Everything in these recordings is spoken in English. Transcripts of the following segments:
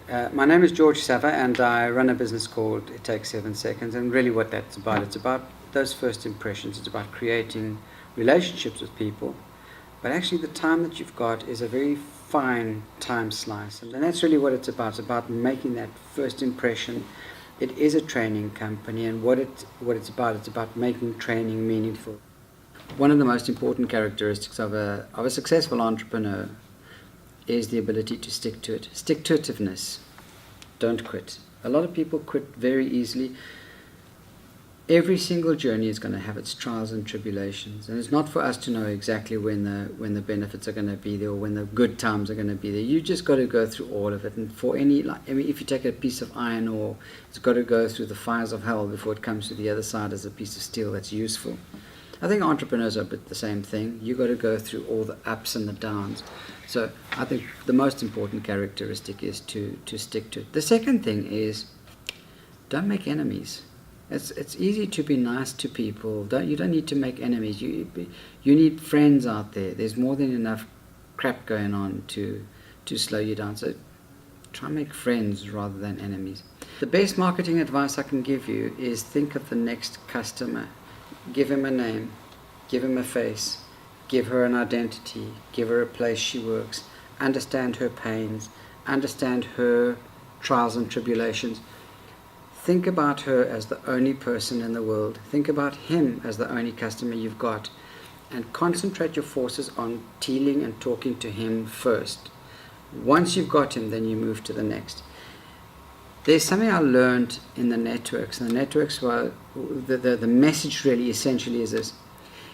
My name is George Savva, and I run a business called It Takes 7 Seconds. And really what that's about, it's about those first impressions. It's about creating relationships with people. But actually the time that you've got is a very fine time slice. And that's really what it's about. It's about making that first impression. It is a training company, and what it's about making training meaningful. One of the most important characteristics of a successful entrepreneur is the ability to stick to it. Stick-to-itiveness. Don't quit. A lot of people quit very easily. Every single journey is going to have its trials and tribulations, and it's not for us to know exactly when the benefits are going to be there or when the good times are going to be there. You just got to go through all of it. And for if you take a piece of iron ore, it's got to go through the fires of hell before it comes to the other side as a piece of steel that's useful. I think entrepreneurs are a bit the same thing. You've got to go through all the ups and the downs. So I think the most important characteristic is to stick to it. The second thing is, don't make enemies. It's easy to be nice to people. You don't need to make enemies. You need friends out there. There's more than enough crap going on to slow you down. So try and make friends rather than enemies. The best marketing advice I can give you is think of the next customer. Give him a name, give him a face, give her an identity, give her a place she works, understand her pains, understand her trials and tribulations. Think about her as the only person in the world. Think about him as the only customer you've got, and concentrate your forces on dealing and talking to him first. Once you've got him, then you move to the next. There's something I learned in the networks. And the networks were, the message really essentially is this.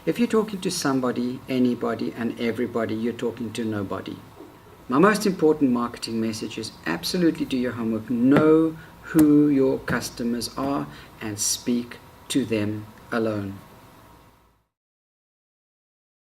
If you're talking to somebody, anybody, and everybody, you're talking to nobody. My most important marketing message is absolutely do your homework. Know who your customers are and speak to them alone.